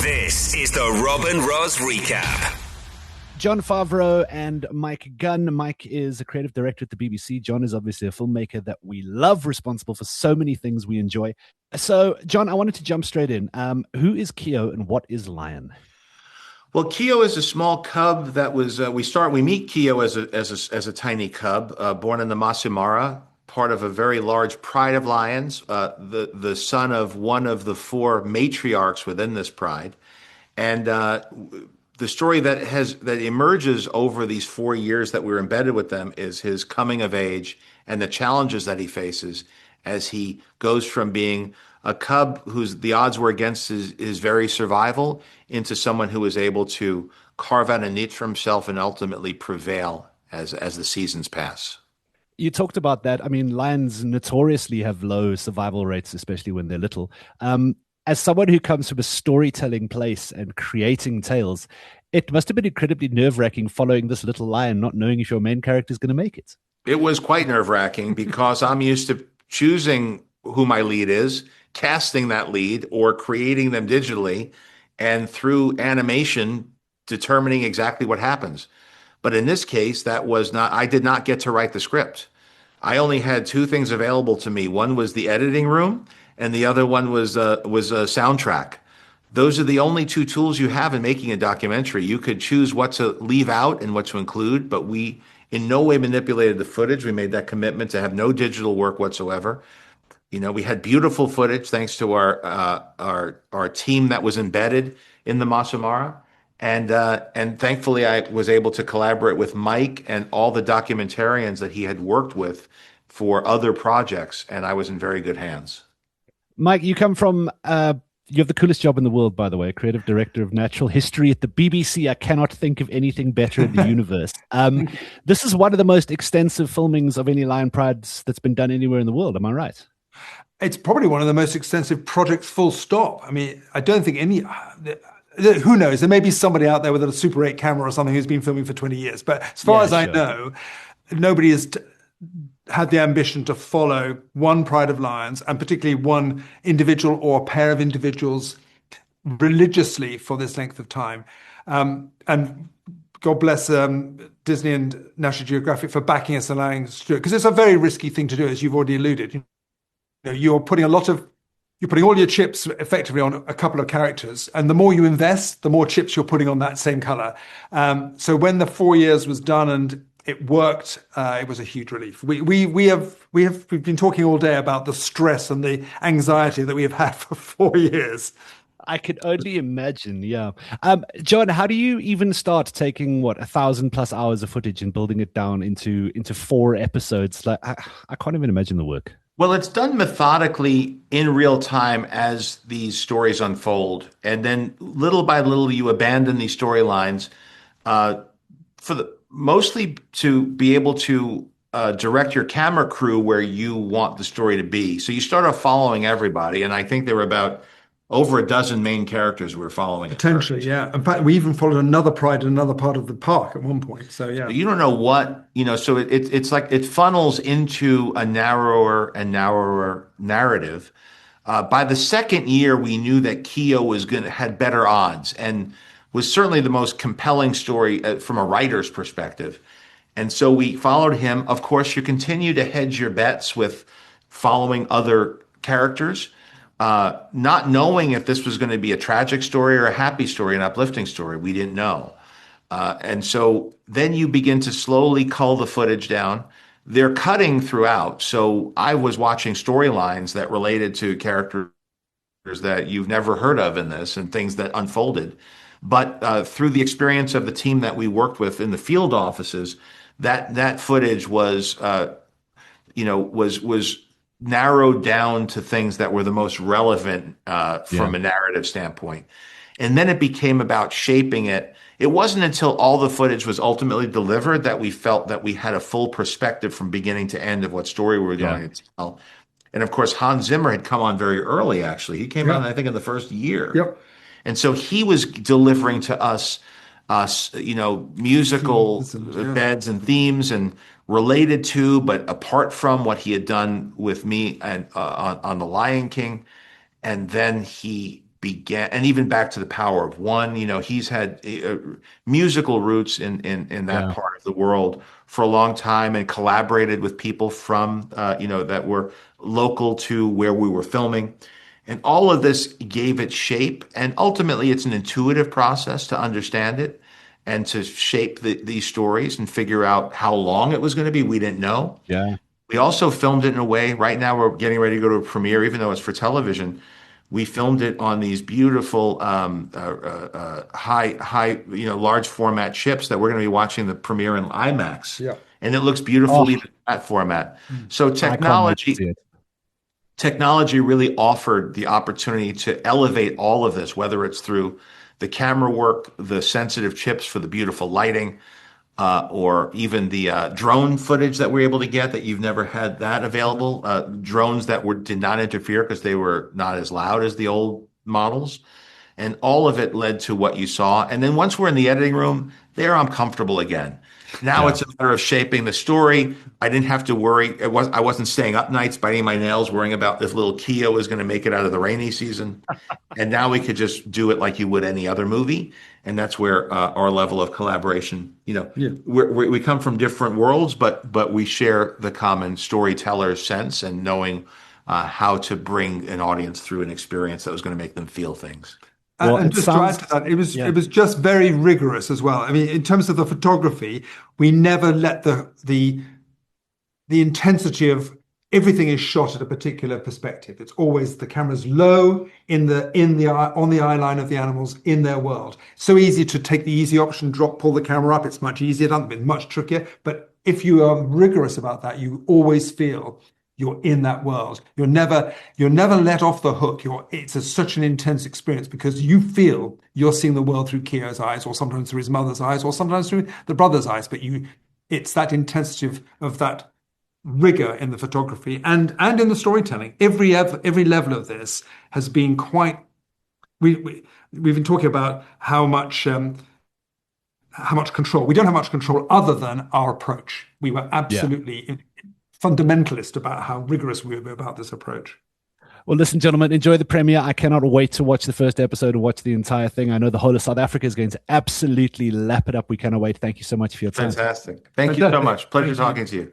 This is the Rob and Roz Recap. Jon Favreau and Mike Gunn. Mike is a creative director at the BBC. Jon is obviously a filmmaker that we love, responsible for so many things we enjoy. So, Jon, I wanted to jump straight in. Who is Keo and what is Lion? Well, Keo is a small cub that was. We meet Keo as a tiny cub, born in the Masai Mara, part of a very large pride of lions, the son of one of the four matriarchs within this pride, and the story that emerges over these 4 years that we're embedded with them is his coming of age and the challenges that he faces as he goes from being a cub whose the odds were against his very survival into someone who was able to carve out a niche for himself and ultimately prevail as the seasons pass. You talked about that. I mean, lions notoriously have low survival rates, especially when they're little. As someone who comes from a storytelling place and creating tales, it must have been incredibly nerve-wracking following this little lion, not knowing if your main character is going to make it. It was quite nerve-wracking because I'm used to choosing who my lead is, casting that lead, or creating them digitally, and through animation, determining exactly what happens. But in this case, I did not get to write the script. I only had two things available to me. One was the editing room, and the other one was a soundtrack. Those are the only two tools you have in making a documentary. You could choose what to leave out and what to include, but we in no way manipulated the footage. We made that commitment to have no digital work whatsoever. You know, we had beautiful footage thanks to our team that was embedded in the Masai Mara. And thankfully, I was able to collaborate with Mike and all the documentarians that he had worked with for other projects, and I was in very good hands. Mike, you come from, you have the coolest job in the world, by the way, creative director of natural history at the BBC. I cannot think of anything better in the universe. This is one of the most extensive filmings of any Lion Prides that's been done anywhere in the world. Am I right? It's probably one of the most extensive projects, full stop. I mean, I don't think any... who knows? There may be somebody out there with a Super 8 camera or something who's been filming for 20 years. But as far as I know, nobody has had the ambition to follow one pride of lions, and particularly one individual or a pair of individuals religiously for this length of time. And God bless Disney and National Geographic for backing us, allowing us to do it. Because it's a very risky thing to do, as you've already alluded. You know, you're putting all your chips effectively on a couple of characters, and the more you invest, the more chips you're putting on that same color. So when the 4 years was done and it worked, it was a huge relief. We've been talking all day about the stress and the anxiety that we have had for 4 years. I could only imagine, yeah. Jon, how do you even start taking 1,000+ hours of footage and building it down into 4 episodes? Like, I can't even imagine the work. Well, it's done methodically in real time as these stories unfold. And then little by little, you abandon these storylines mostly to be able to direct your camera crew where you want the story to be. So you start off following everybody. And I think there were about over a dozen main characters we were following. Potentially, yeah. In fact, we even followed another pride in another part of the park at one point. So, yeah. You don't know what, so it's like it funnels into a narrower and narrower narrative. By the second year, we knew that Keo had better odds and was certainly the most compelling story from a writer's perspective. And so we followed him. Of course, you continue to hedge your bets with following other characters. Not knowing if this was going to be a tragic story or a happy story, an uplifting story. We didn't know. And so then you begin to slowly cull the footage down. They're cutting throughout. So I was watching storylines that related to characters that you've never heard of in this and things that unfolded. But through the experience of the team that we worked with in the field offices, that footage was narrowed down to things that were the most relevant from a narrative standpoint. And then it became about shaping it. It wasn't until all the footage was ultimately delivered that we felt that we had a full perspective from beginning to end of what story we were going to tell. And of course, Hans Zimmer had come on very early, actually. He came on, I think, in the first year. Yep. And so he was delivering to us, musical beds and themes and related to, but apart from what he had done with me and on The Lion King. And then he began, and even back to the Power of One. He's had musical roots in that part of the world for a long time, and collaborated with people from that were local to where we were filming. And all of this gave it shape. And ultimately, it's an intuitive process to understand it and to shape these stories and figure out how long it was going to be. We didn't know. Yeah. We also filmed it in a way. Right now, we're getting ready to go to a premiere, even though it's for television. We filmed it on these beautiful large format chips that we're going to be watching the premiere in IMAX. Yeah. And it looks beautiful even in that format. So technology really offered the opportunity to elevate all of this, whether it's through the camera work, the sensitive chips for the beautiful lighting, or even the drone footage that we're able to get that you've never had that available. Drones that did not interfere because they were not as loud as the old models. And all of it led to what you saw. And then once we're in the editing room, there I'm comfortable again. Now it's a matter of shaping the story. I didn't have to worry. I wasn't staying up nights biting my nails, worrying about if little Kia was going to make it out of the rainy season. And now we could just do it like you would any other movie. And that's where our level of collaboration, we come from different worlds, but we share the common storyteller sense and knowing how to bring an audience through an experience that was going to make them feel things. And just to add to that, it was just very rigorous as well. I mean, in terms of the photography, we never let the intensity of everything is shot at a particular perspective. It's always the camera's low on the eye line of the animals in their world. So easy to take the easy option, pull the camera up. It's much easier done, but much trickier. But if you are rigorous about that, you always feel you're in that world. You're never let off the hook. It's such an intense experience because you feel you're seeing the world through Kio's eyes, or sometimes through his mother's eyes, or sometimes through the brother's eyes. But it's that intensity of that rigor in the photography and in the storytelling. Every level of this has been quite. We've been talking about how much control. We don't have much control other than our approach. We were absolutely fundamentalist about how rigorous we were about this approach. Well, listen, gentlemen, enjoy the premiere. I cannot wait to watch the first episode and watch the entire thing. I know the whole of South Africa is going to absolutely lap it up. We cannot wait. Thank you so much for your time. Fantastic. Thank you so much. Pleasure talking to you.